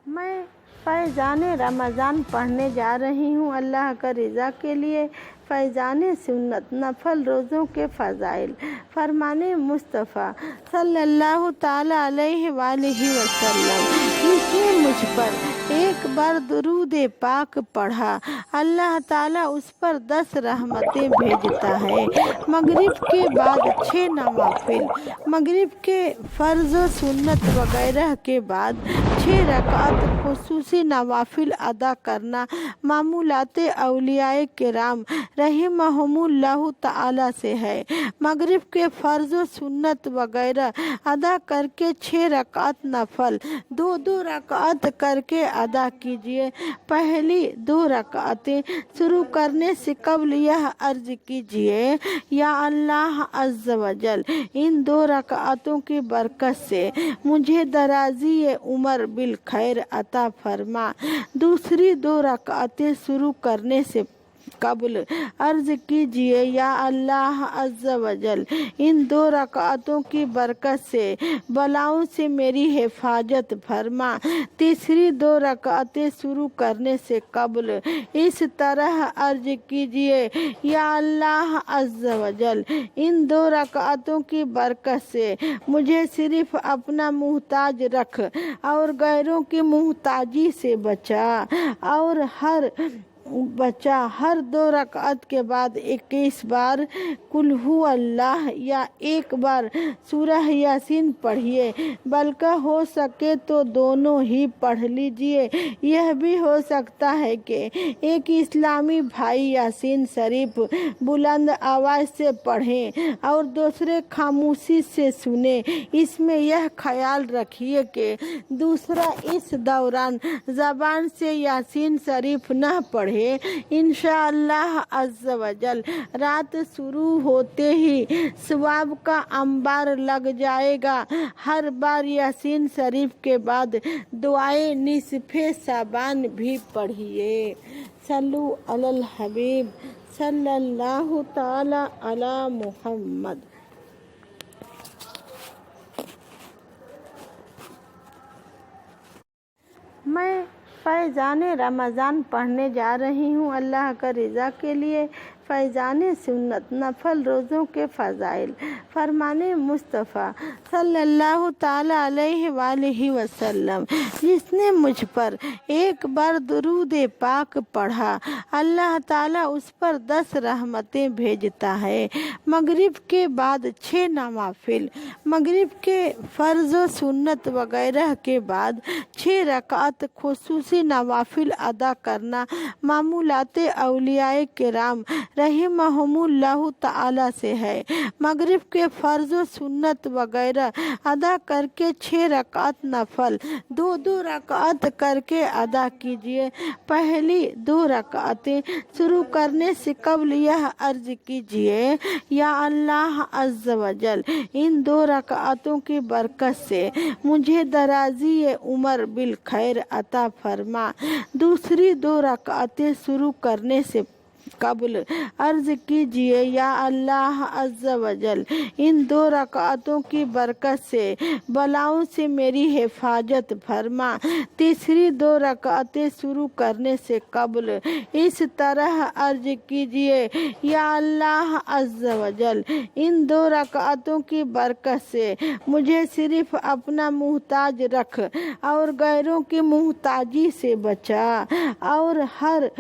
मैं फैज़ान रमज़ान पढ़ने जा रही हूँ अल्लाह का रिज़ा के लिए। फैज़ान सुन्नत नफल रोज़ों के फ़ज़ाइल। फरमाने मुस्तफ़ा सल्लल्लाहु ताला अलैहि वसल्लम, जिसने मुझ पर एक बार दुरूद पाक पढ़ा अल्लाह ताला उस पर 10 रहमतें भेजता है। मगरिब के बाद 6 नवाफिल, मगरिब के फ़र्ज़ व सुन्नत वगैरह के बाद 6 रकात खुसूसी नवाफिल अदा करना मामूलात औलियाए किराम रहिमहुमुल्लाहु ताला से है। मगरिब के फ़र्ज़ व सुन्नत वगैरह अदा करके 6 रकात नफल 2-2 रकात करके अदा कीजिए। पहली 2 रकातें शुरू करने से कबल यह अर्ज कीजिए, या अल्लाह अज़्ज़ वजल, इन 2 रकातों की बरकत से मुझे दराज़ी उमर बिल खैर अता फरमा। दूसरी 2 रकातें शुरू करने से कबल अर्ज कीजिए, या अल्लाह अज़्ज़ वजल, इन 2 रकातों की बरकत से बलाओं से मेरी हिफाजत फरमा। तीसरी 2 रकातें शुरू करने से कबल इस तरह अर्ज कीजिए, या अल्लाह अज़्ज़ वजल, इन 2 रकातों की बरकत से मुझे सिर्फ अपना मुहताज रख और गैरों की मुहताजी से बचा। और हर 2 रकात के बाद 21 बार कुल हु अल्लाह या 1 बार सूरह यासीन पढ़िए। बल्कि हो सके तो दोनों ही पढ़ लीजिए। यह भी हो सकता है कि एक इस्लामी भाई यासीन शरीफ बुलंद आवाज़ से पढ़ें और दूसरे खामोशी से सुने। इसमें यह ख्याल रखिए कि दूसरा इस दौरान ज़बान से यासीन शरीफ न पढ़े। इंशाअल्लाह अज़्ज़ वजल रात शुरू होते ही सवाब का अंबार लग जाएगा। हर बार यासीन शरीफ के बाद दुआए निसफे साबान भी पढ़िए। सल्लु अलल हबीब सल्लल्लाहु ताला अला मुहम्मद। मैं फैज़ान रमज़ान पढ़ने जा रही हूँ अल्लाह का रिज़ा के लिए। फैज़ान सुन्नत नफल रोज़ों के फ़ज़ाइल। फरमाने मुस्तफ़ा सल्लल्लाहु ताला अलैहि वसल्लम, जिसने मुझ पर एक बार दुरूद पाक पढ़ा अल्लाह ताला उस पर 10 रहमतें भेजता है। मगरिब के बाद 6 नवाफिल, मगरिब के फ़र्ज़ व सुन्नत वगैरह के बाद 6 रकात खुसूसी नवाफिल अदा करना मामूलात औलियाए किराम रहिमहुमुल्लाहु ताला से है। मगरिब के फ़र्ज़ व सुन्नत वगैरह अदा करके 6 रकात नफल 2-2 रकात करके अदा कीजिए। पहली 2 रकातें शुरू करने से कबल यह अर्ज कीजिए, या अल्लाह अज़्ज़ वजल, इन 2 रकातों की बरकत से मुझे दराज़ी उमर बिल खैर अता फरमा। दूसरी 2 रकातें शुरू करने से कबल अर्ज कीजिए, या अल्लाह अज़्ज़ वजल, इन 2 रकातों की बरकत से बलाओं से मेरी हिफाजत फरमा। तीसरी 2 रकातें शुरू करने से कबल इस तरह अर्ज कीजिए, या अल्लाह अज़्ज़ वजल, इन 2 रकातों की बरकत से मुझे सिर्फ अपना मुहताज रख और गैरों की मुहताजी से बचा। और हर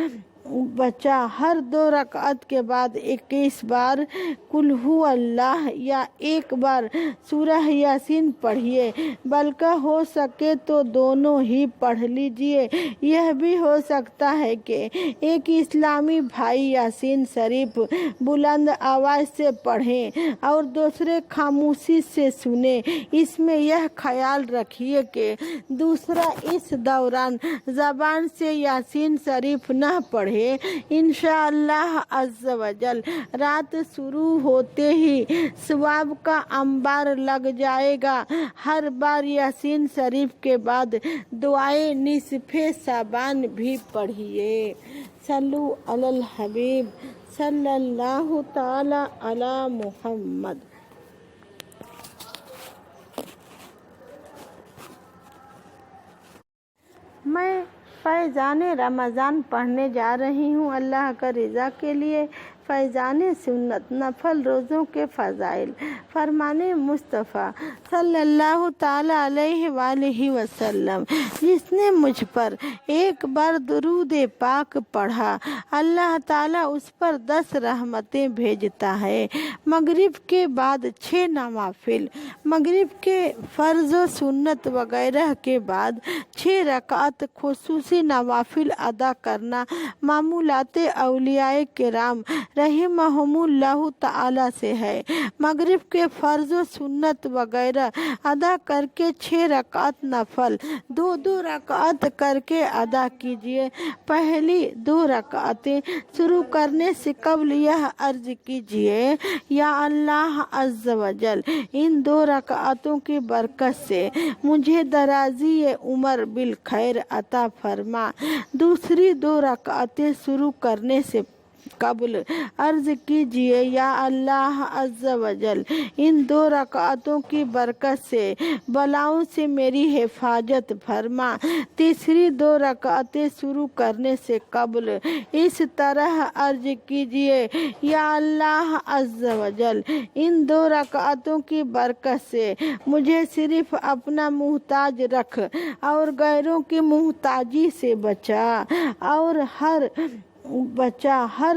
2 रकात के बाद 21 बार कुल हु अल्लाह या 1 बार सूरह यासीन पढ़िए। बल्कि हो सके तो दोनों ही पढ़ लीजिए। यह भी हो सकता है कि एक इस्लामी भाई यासीन शरीफ बुलंद आवाज़ से पढ़ें और दूसरे खामोशी से सुने। इसमें यह ख्याल रखिए कि दूसरा इस दौरान ज़बान से यासीन शरीफ न पढ़े। इंशाअल्लाह अज़्ज़ वजल रात शुरू होते ही सवाब का अंबार लग जाएगा। हर बार यासीन शरीफ के बाद दुआए निसफे साबान भी पढ़िए। सल्लु अलल हबीब सल्लल्लाहु ताला अला मुहम्मद। मैं फैज़ान रमज़ान पढ़ने जा रही हूँ अल्लाह का रिज़ा के लिए। फैज़ान सुन्नत नफल रोज़ों के फ़ज़ाइल। फरमाने मुस्तफ़ा सल्लल्लाहु ताला अलैहि वसल्लम, जिसने मुझ पर एक बार दुरूद पाक पढ़ा अल्लाह ताला उस पर 10 रहमतें भेजता है। मगरिब के बाद 6 नवाफिल, मगरिब के फ़र्ज़ व सुन्नत वगैरह के बाद 6 रकात खुसूसी नवाफिल अदा करना मामूलात औलियाए किराम रहिमहुमुल्लाहु ताला से है। मगरिब के फ़र्ज़ व सुन्नत वगैरह अदा करके 6 रकात नफल 2-2 रकात करके अदा कीजिए। पहली 2 रकातें शुरू करने से कबल यह अर्ज कीजिए, या अल्लाह अज़्ज़ वजल, इन 2 रकातों की बरकत से मुझे दराज़ी उमर बिल खैर अता फरमा। दूसरी 2 रकातें शुरू करने से कबल अर्ज कीजिए, या अल्लाह अज़्ज़ वजल, इन 2 रकातों की बरकत से बलाओं से मेरी हिफाजत फरमा। तीसरी 2 रकातें शुरू करने से कबल इस तरह अर्ज कीजिए, या अल्लाह अज़्ज़ वजल, इन 2 रकातों की बरकत से मुझे सिर्फ अपना मुहताज रख और गैरों की मुहताजी से बचा। और हर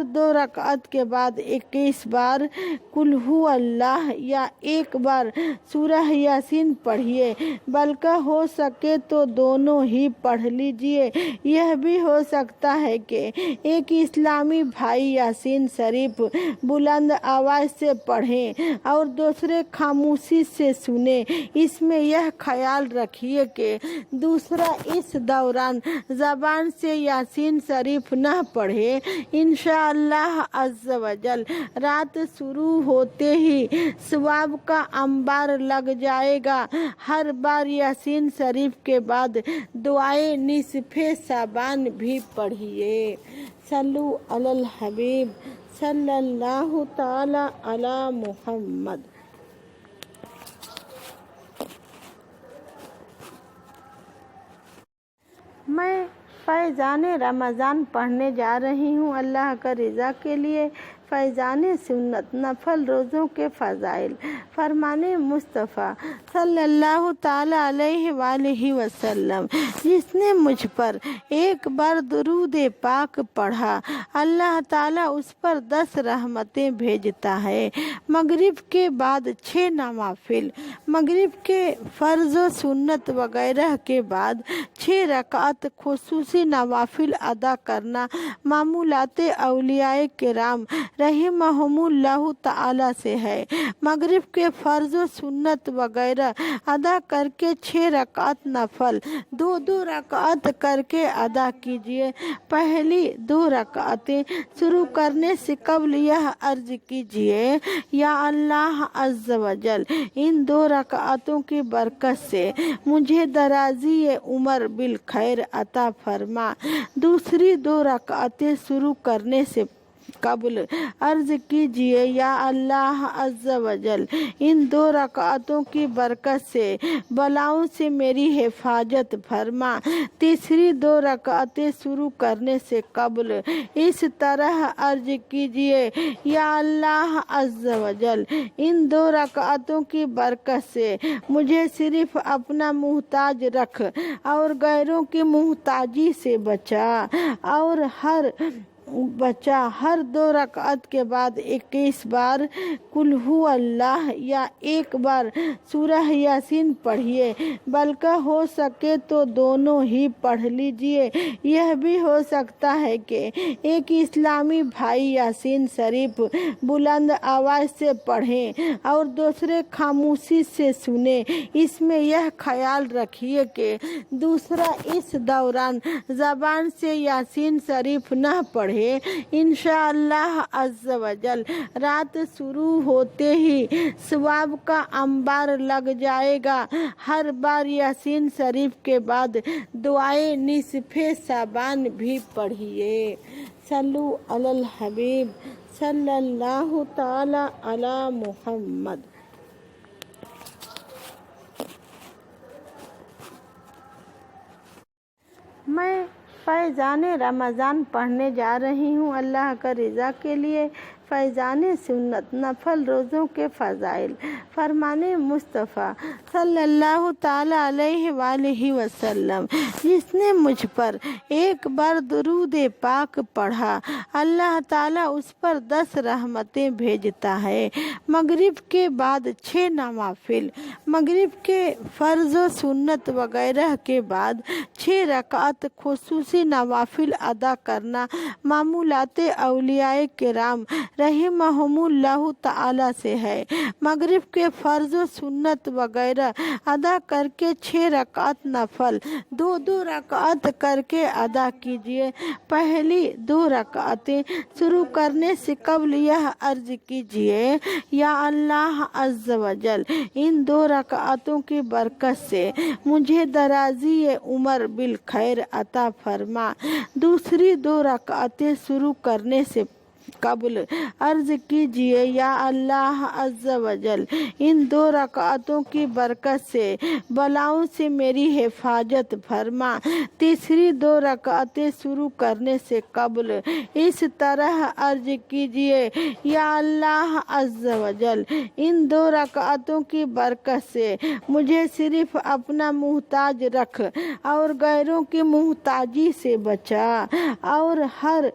2 रकात के बाद 21 बार कुल हु अल्लाह या 1 बार सूरह यासीन पढ़िए। बल्कि हो सके तो दोनों ही पढ़ लीजिए। यह भी हो सकता है कि एक इस्लामी भाई यासीन शरीफ बुलंद आवाज़ से पढ़ें और दूसरे खामोशी से सुने। इसमें यह ख्याल रखिए कि दूसरा इस दौरान ज़बान से यासीन शरीफ न पढ़े। इंशाअल्लाह अज़्ज़ वजल रात शुरू होते ही सवाब का अंबार लग जाएगा। हर बार यासीन शरीफ के बाद दुआए निसफे साबान भी पढ़िए। सल्लु अलल हबीब सल्लल्लाहु ताला अला मुहम्मद। मैं फैज़ान रमज़ान पढ़ने जा रही हूँ अल्लाह का रिज़ा के लिए। फैज़ान सुन्नत नफल रोज़ों के फ़ज़ाइल। फरमाने मुस्तफ़ा सल्लल्लाहु ताला अलैहि वसल्लम, जिसने मुझ पर एक बार दुरूद पाक पढ़ा अल्लाह ताला उस पर 10 रहमतें भेजता है। मगरिब के बाद 6 नवाफिल, मगरिब के फ़र्ज़ व सुन्नत वगैरह के बाद 6 रकात खुसूसी नवाफिल अदा करना मामूलात औलियाए किराम रहिमहुमुल्लाहु ताला से है। मगरिब के फ़र्ज़ व सुन्नत वगैरह अदा करके 6 रकात नफल 2-2 रकात करके अदा कीजिए। पहली 2 रकातें शुरू करने से कबल यह अर्ज कीजिए, या अल्लाह अज़्ज़ वजल, इन 2 रकातों की बरकत से मुझे दराज़ी उमर बिल खैर अता फरमा। दूसरी 2 रकातें शुरू करने से कबल अर्ज कीजिए, या अल्लाह अज़्ज़ वजल, इन 2 रकातों की बरकत से बलाओं से मेरी हिफाजत फरमा। तीसरी 2 रकातें शुरू करने से कबल इस तरह अर्ज कीजिए, या अल्लाह अज़्ज़ वजल, इन 2 रकातों की बरकत से मुझे सिर्फ अपना मुहताज रख और गैरों की मुहताजी से बचा। और हर 2 रकात के बाद 21 बार कुल हु अल्लाह या 1 बार सूरह यासीन पढ़िए। बल्कि हो सके तो दोनों ही पढ़ लीजिए। यह भी हो सकता है कि एक इस्लामी भाई यासीन शरीफ बुलंद आवाज़ से पढ़ें और दूसरे खामोशी से सुने। इसमें यह ख्याल रखिए कि दूसरा इस दौरान ज़बान से यासीन शरीफ न पढ़े। इंशाअल्लाह अज़्ज़ वजल रात शुरू होते ही सवाब का अंबार लग जाएगा। हर बार यासीन शरीफ के बाद दुआए निसफे साबान भी पढ़िए। सल्लु अलल हबीब सल्लल्लाहु ताला अला मुहम्मद। मैं फैज़ान रमज़ान पढ़ने जा रही हूँ अल्लाह का रिज़ा के लिए। फैज़ान सुन्नत नफल रोज़ों के फ़ज़ाइल। फरमाने मुस्तफ़ा सल्लल्लाहु ताला अलैहि वसल्लम, जिसने मुझ पर एक बार दुरूद पाक पढ़ा अल्लाह ताला उस पर 10 रहमतें भेजता है। मगरिब के बाद 6 नवाफिल, मगरिब के फ़र्ज़ व सुन्नत वगैरह के बाद 6 रकात खुसूसी नवाफिल अदा करना मामूलात औलियाए किराम रहिमहुमुल्लाहु ताला से है। मगरिब के फ़र्ज़ व सुन्नत वगैरह अदा करके 6 रकात नफल 2-2 रकात करके अदा कीजिए। पहली 2 रकातें शुरू करने से कबल यह अर्ज कीजिए, या अल्लाह अज़्ज़ वजल, इन 2 रकातों की बरकत से मुझे दराज़ी उमर बिल खैर अता फरमा। दूसरी 2 रकातें शुरू करने से कबल अर्ज कीजिए, या अल्लाह अज़्ज़ वजल, इन 2 रकातों की बरकत से बलाओं से मेरी हिफाजत फरमा। तीसरी 2 रकातें शुरू करने से कबल इस तरह अर्ज कीजिए, या अल्लाह अज़्ज़ वजल, इन 2 रकातों की बरकत से मुझे सिर्फ अपना मुहताज रख और गैरों की मुहताजी से बचा। और हर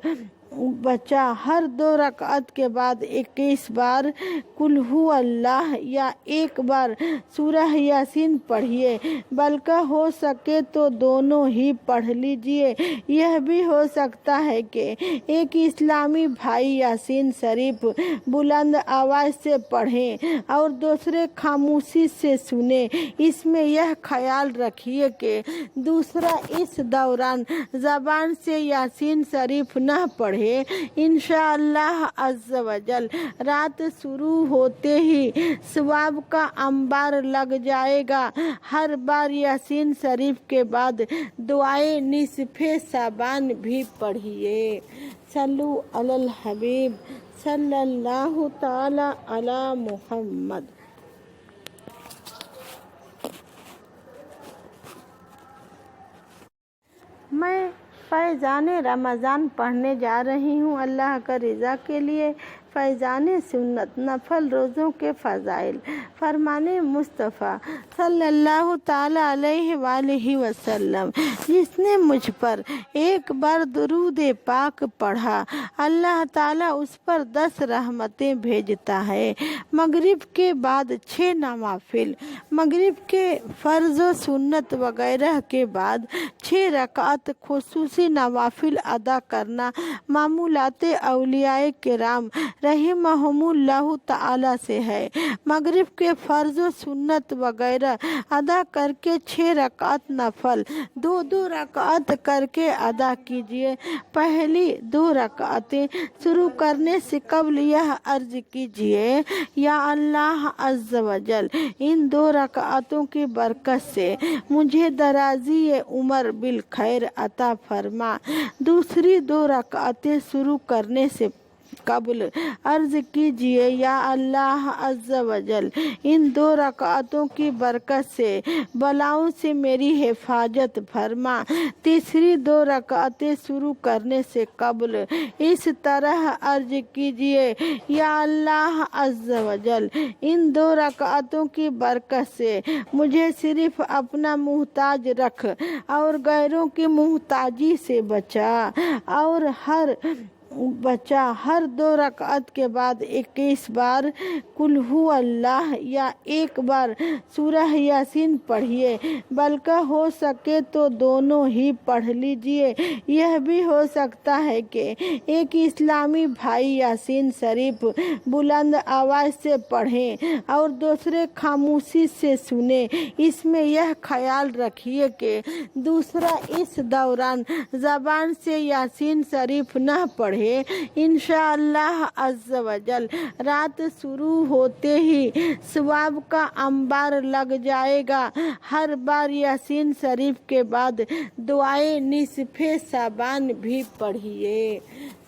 2 रकात के बाद 21 बार कुल हु अल्लाह या 1 बार सूरह यासीन पढ़िए। बल्कि हो सके तो दोनों ही पढ़ लीजिए। यह भी हो सकता है कि एक इस्लामी भाई यासीन शरीफ बुलंद आवाज़ से पढ़ें और दूसरे खामोशी से सुने। इसमें यह ख्याल रखिए कि दूसरा इस दौरान ज़बान से यासीन शरीफ न पढ़े। इंशाअल्लाह अज़्ज़ वजल रात शुरू होते ही सवाब का अंबार लग जाएगा। हर बार यासीन शरीफ के बाद दुआए निसफे साबान भी पढ़िए। सल्लु अलल हबीब सल्लल्लाहु ताला अला मुहम्मद। मैं फैज़ान रमज़ान पढ़ने जा रही हूँ अल्लाह का रिज़ा के लिए। फैज़ान सुन्नत नफल रोज़ों के फ़ज़ाइल। फरमाने मुस्तफ़ा सल्लल्लाहु ताला अलैहि वसल्लम, जिसने मुझ पर एक बार दुरूद पाक पढ़ा अल्लाह ताला उस पर 10 रहमतें भेजता है। मगरिब के बाद 6 नवाफिल, मगरिब के फ़र्ज़ व सुन्नत वगैरह के बाद 6 रकात खुसूसी नवाफिल अदा करना मामूलात औलियाए किराम रहिमहुमुल्लाहु ताला से है। मगरिब के फ़र्ज़ व सुन्नत वगैरह अदा करके 6 रकात नफल 2-2 रकात करके अदा कीजिए। पहली 2 रकातें शुरू करने से कबल यह अर्ज कीजिए, या अल्लाह अज़्ज़ वजल, इन 2 रकातों की बरकत से मुझे दराज़ी उमर बिल खैर अता फरमा। दूसरी 2 रकातें शुरू करने से कबल अर्ज कीजिए, या अल्लाह अज़्ज़ वजल, इन 2 रकातों की बरकत से बलाओं से मेरी हिफाजत फरमा। तीसरी 2 रकातें शुरू करने से कबल इस तरह अर्ज कीजिए, या अल्लाह अज़्ज़ वजल, इन 2 रकातों की बरकत से मुझे सिर्फ अपना मुहताज रख और गैरों की मुहताजी से बचा। और हर 2 रकात के बाद 21 बार कुल हु अल्लाह या 1 बार सूरह यासीन पढ़िए। बल्कि हो सके तो दोनों ही पढ़ लीजिए। यह भी हो सकता है कि एक इस्लामी भाई यासीन शरीफ बुलंद आवाज़ से पढ़ें और दूसरे खामोशी से सुने। इसमें यह ख्याल रखिए कि दूसरा इस दौरान ज़बान से यासीन शरीफ न पढ़े। इंशाअल्लाह अज़्ज़ वजल रात शुरू होते ही सवाब का अंबार लग जाएगा। हर बार यासीन शरीफ के बाद दुआए निसफे साबान भी पढ़िए।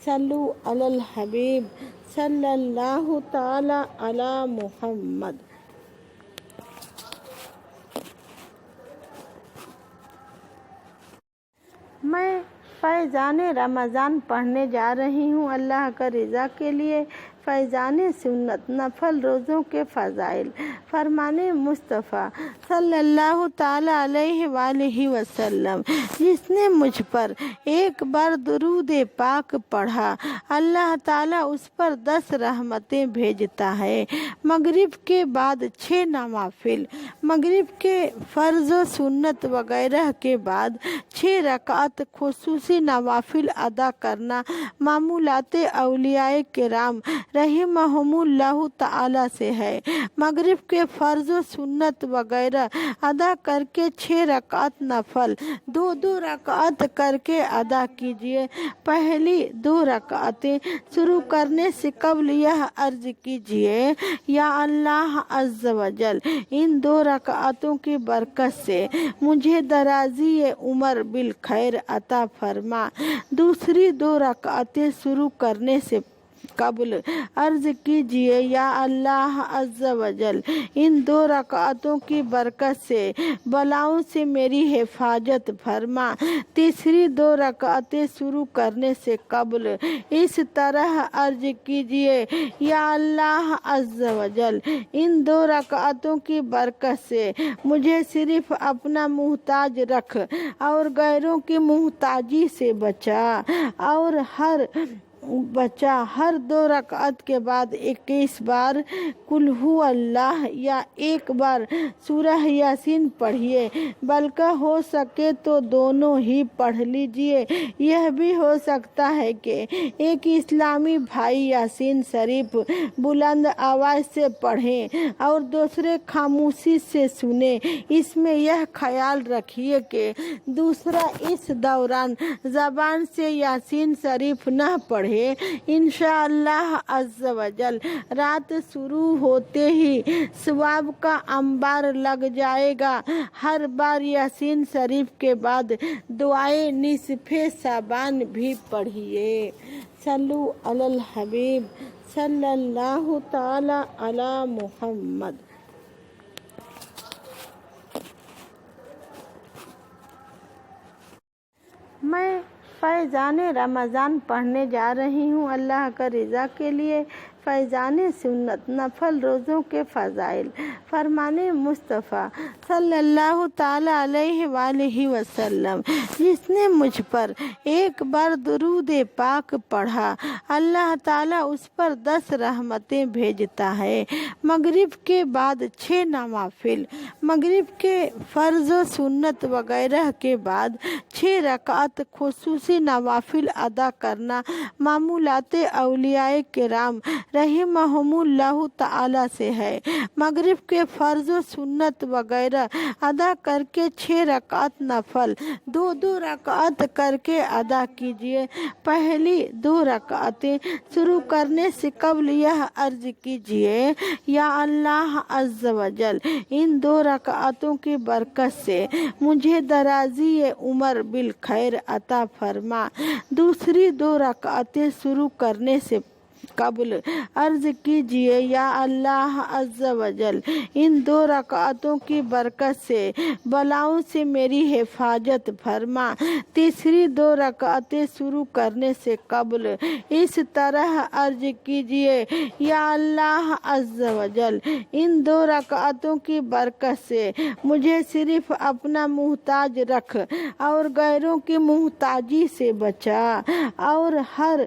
सल्लु अलल हबीब सल्लल्लाहु ताला अला मुहम्मद। मैं फैज़ान रमज़ान पढ़ने जा रही हूँ अल्लाह का रिज़ा के लिए। फैज़ान सुन्नत नफल रोज़ों के फ़ज़ाइल। फरमाने मुस्तफ़ा सल्लल्लाहु ताला अलैहि वसल्लम, जिसने मुझ पर एक बार दुरूद पाक पढ़ा अल्लाह ताला उस पर 10 रहमतें भेजता है। मगरिब के बाद 6 नवाफिल, मगरिब के फ़र्ज़ व सुन्नत वगैरह के बाद 6 रकात खुसूसी नवाफिल अदा करना मामूलात औलियाए किराम रहिमहुमुल्लाहु ताला से है। मगरिब के फ़र्ज़ व सुन्नत वगैरह अदा करके 6 रकात नफल 2-2 रकात करके अदा कीजिए। पहली 2 रकातें शुरू करने से कबल यह अर्ज कीजिए, या अल्लाह अज़्ज़ वजल, इन 2 रकातों की बरकत से मुझे दराज़ी उम्र बिल खैर अता फरमा। दूसरी 2 रकातें शुरू करने से कबल अर्ज कीजिए, या अल्लाह अज़्ज़ वजल, इन 2 रकातों की बरकत से बलाओं से मेरी हिफाजत फरमा। तीसरी 2 रकातें शुरू करने से कबल इस तरह अर्ज कीजिए, या अल्लाह अज़्ज़ वजल, इन 2 रकातों की बरकत से मुझे सिर्फ अपना मुहताज रख और गैरों की मुहताजी से बचा। और हर 2 रकात के बाद 21 बार कुल हु अल्लाह या 1 बार सूरह यासीन पढ़िए, बल्कि हो सके तो दोनों ही पढ़ लीजिए। यह भी हो सकता है कि एक इस्लामी भाई यासीन शरीफ बुलंद आवाज़ से पढ़ें और दूसरे खामोशी से सुने। इसमें यह ख्याल रखिए कि दूसरा इस दौरान ज़बान से यासीन शरीफ न पढ़े। इंशाअल्लाह अज़्ज़ वजल रात शुरू होते ही सवाब का अंबार लग जाएगा। हर बार यासीन शरीफ के बाद दुआए निसफे साबान भी पढ़िए। सल्लु अलल हबीब सल्लल्लाहु ताला अला मुहम्मद। मैं फैज़ान रमज़ान पढ़ने जा रही हूँ अल्लाह का रिज़ा के लिए। फैज़ान सुन्नत नफल रोज़ों के फ़ज़ाइल। फरमाने मुस्तफ़ा सल्लल्लाहु ताला अलैहि वसल्लम, जिसने मुझ पर एक बार दुरूद पाक पढ़ा अल्लाह ताला उस पर 10 रहमतें भेजता है। मगरिब के बाद 6 नवाफिल, मगरिब के फ़र्ज़ व सुन्नत वगैरह के बाद 6 रकात खुसूसी नवाफिल अदा करना मामूलात औलियाए किराम रहिमहुमुल्लाहु ताला से है। मगरिब के फ़र्ज़ व सुन्नत वगैरह अदा करके 6 रकात नफल 2-2 रकात करके अदा कीजिए। पहली 2 रकातें शुरू करने से कबल यह अर्ज कीजिए, या अल्लाह अज़्ज़ वजल, इन 2 रकातों की बरकत से मुझे दराज़ी उम्र बिल खैर अता फरमा। दूसरी 2 रकातें शुरू करने से कबल अर्ज कीजिए, या अल्लाह अज़्ज़ वजल, इन 2 रकातों की बरकत से बलाओं से मेरी हिफाजत फरमा। तीसरी 2 रकातें शुरू करने से कबल इस तरह अर्ज कीजिए, या अल्लाह अज़्ज़ वजल, इन 2 रकातों की बरकत से मुझे सिर्फ अपना मुहताज रख और गैरों की मुहताजी से बचा। और हर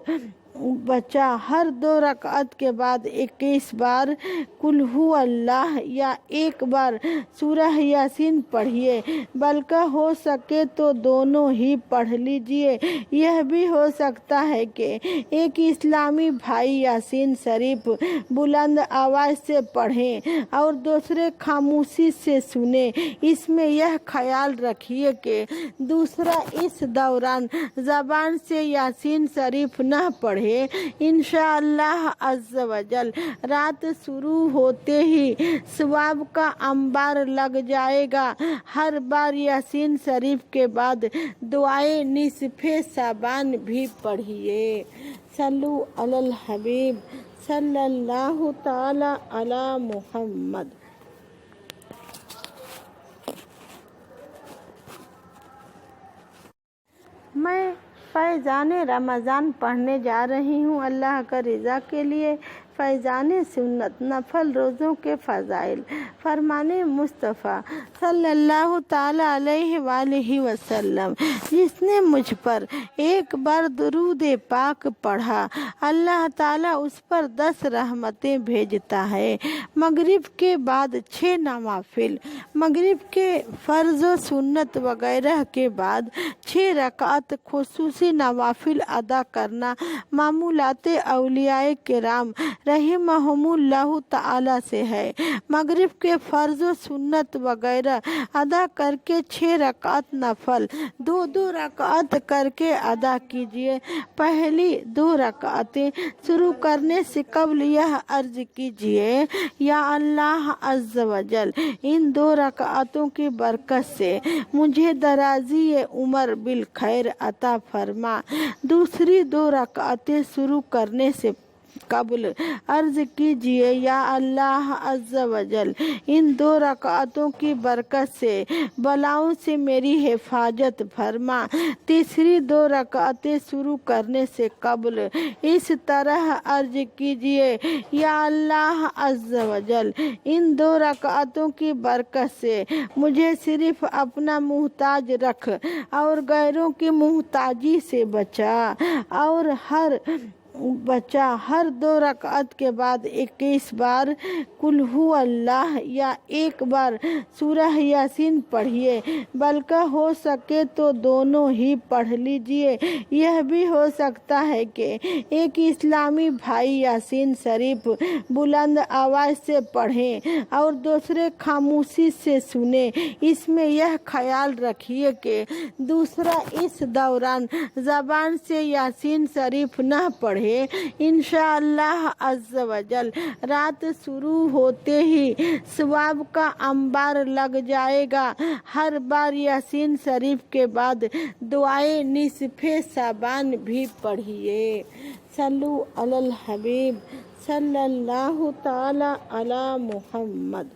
2 रकात के बाद 21 बार कुल हु अल्लाह या 1 बार सूरह यासीन पढ़िए, बल्कि हो सके तो दोनों ही पढ़ लीजिए। यह भी हो सकता है कि एक इस्लामी भाई यासीन शरीफ बुलंद आवाज़ से पढ़ें और दूसरे खामोशी से सुने। इसमें यह ख्याल रखिए कि दूसरा इस दौरान ज़बान से यासीन शरीफ न पढ़े। इंशाअल्लाह अज़्ज़ वजल रात शुरू होते ही सवाब का अंबार लग जाएगा। हर बार यासीन शरीफ के बाद दुआए निसफे साबान भी पढ़िए। सल्लु अलल हबीब सल्लल्लाहु ताला अला मुहम्मद। मैं फैज़ान रमज़ान पढ़ने जा रही हूँ अल्लाह का रिज़ा के लिए। फैज़ान सुन्नत नफल रोज़ों के फ़ज़ाइल। फरमाने मुस्तफ़ा सल्लल्लाहु ताला अलैहि वसल्लम, जिसने मुझ पर एक बार दुरूद पाक पढ़ा अल्लाह ताला उस पर 10 रहमतें भेजता है। मगरिब के बाद 6 नवाफिल, मगरिब के फ़र्ज़ व सुन्नत वगैरह के बाद 6 रकात खुसूसी नवाफिल अदा करना मामूलात औलियाए किराम रहिमहुमुल्लाहु ताला से है। मगरिब के फ़र्ज़ व सुन्नत वगैरह अदा करके 6 रकात नफल 2-2 रकात करके अदा कीजिए। पहली 2 रकातें शुरू करने से कबल यह अर्ज कीजिए, या अल्लाह अज़्ज़ वजल, इन 2 रकातों की बरकत से मुझे दराज़ी उम्र बिल खैर अता फरमा। दूसरी 2 रकातें शुरू करने से कबल अर्ज कीजिए, या अल्लाह अज़्ज़ वजल, इन 2 रकातों की बरकत से बलाओं से मेरी हिफाजत फरमा। तीसरी 2 रकातें शुरू करने से कबल इस तरह अर्ज कीजिए, या अल्लाह अज़्ज़ वजल, इन 2 रकातों की बरकत से मुझे सिर्फ अपना मुहताज रख और गैरों की मुहताजी से बचा। और हर 2 रकात के बाद 21 बार कुल हु अल्लाह या 1 बार सूरह यासीन पढ़िए। बल्कि हो सके तो दोनों ही पढ़ लीजिए। यह भी हो सकता है कि एक इस्लामी भाई यासीन शरीफ बुलंद आवाज़ से पढ़ें और दूसरे खामोशी से सुने। इसमें यह ख्याल रखिए कि दूसरा इस दौरान ज़बान से यासीन शरीफ न पढ़े। इंशाअल्लाह अज़्ज़ वजल रात शुरू होते ही सवाब का अंबार लग जाएगा। हर बार यासीन शरीफ के बाद दुआए निसफे साबान भी पढ़िए। सल्लु अलल हबीब सल्लल्लाहु ताला अला मुहम्मद।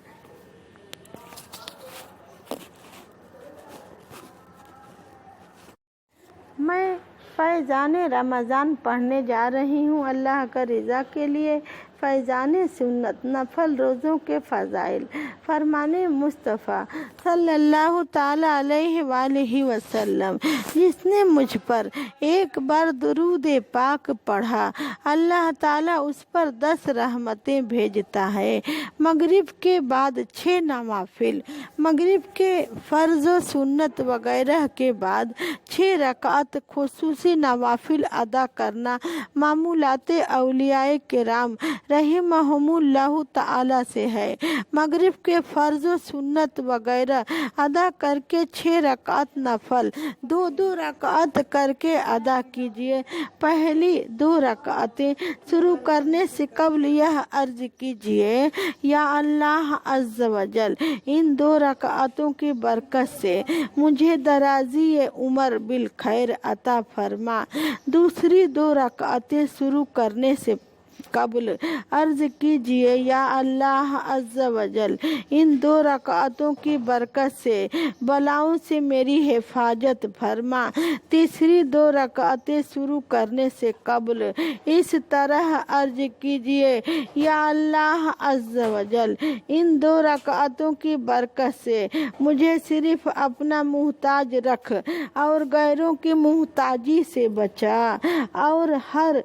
मैं फैज़ान रमज़ान पढ़ने जा रही हूँ अल्लाह का रिज़ा के लिए। फैज़ान सुन्नत नफल रोज़ों के फ़ज़ाइल। फरमाने मुस्तफ़ा सल्लल्लाहु ताला अलैहि वसल्लम, जिसने मुझ पर एक बार दुरूद पाक पढ़ा अल्लाह ताला उस पर 10 रहमतें भेजता है। मगरिब के बाद 6 नवाफिल, मगरिब के फ़र्ज़ व सुन्नत वगैरह के बाद 6 रकात खुसूसी नवाफिल अदा करना मामूलात औलियाए किराम रहिमहुमुल्लाहु ताला से है। मगरिब के फ़र्ज़ व सुन्नत वगैरह अदा करके 6 रकात नफल 2-2 रकात करके अदा कीजिए। पहली 2 रकातें शुरू करने से कबल यह अर्ज कीजिए, या अल्लाह अज़्ज़ वजल, इन 2 रकातों की बरकत से मुझे दराज़ी उम्र बिल खैर अता फरमा। दूसरी 2 रकातें शुरू करने से कबल अर्ज कीजिए, या अल्लाह अज़्ज़ वजल, इन 2 रकातों की बरकत से बलाओं से मेरी हिफाजत फरमा। तीसरी 2 रकातें शुरू करने से कबल इस तरह अर्ज कीजिए, या अल्लाह अज़्ज़ वजल, इन 2 रकातों की बरकत से मुझे सिर्फ अपना मुहताज रख और गैरों की मुहताजी से बचा। और हर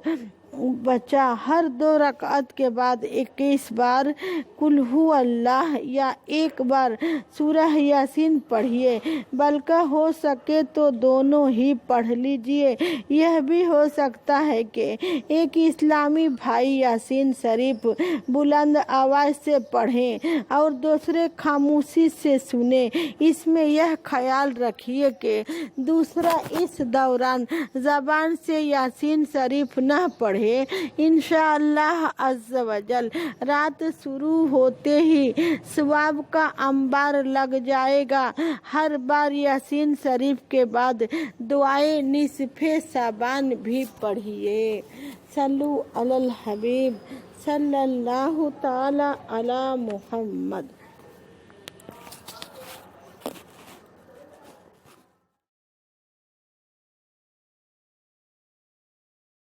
2 रकात के बाद 21 बार कुल हु अल्लाह या 1 बार सूरह यासीन पढ़िए। बल्कि हो सके तो दोनों ही पढ़ लीजिए। यह भी हो सकता है कि एक इस्लामी भाई यासीन शरीफ बुलंद आवाज़ से पढ़ें और दूसरे खामोशी से सुने। इसमें यह ख्याल रखिए कि दूसरा इस दौरान ज़बान से यासीन शरीफ न पढ़े। इंशाअल्लाह अज़्ज़ वजल रात शुरू होते ही सवाब का अंबार लग जाएगा। हर बार यासीन शरीफ के बाद दुआए निसफे साबान भी पढ़िए। सल्लु अलल हबीब सल्लल्लाहु ताला अला मुहम्मद।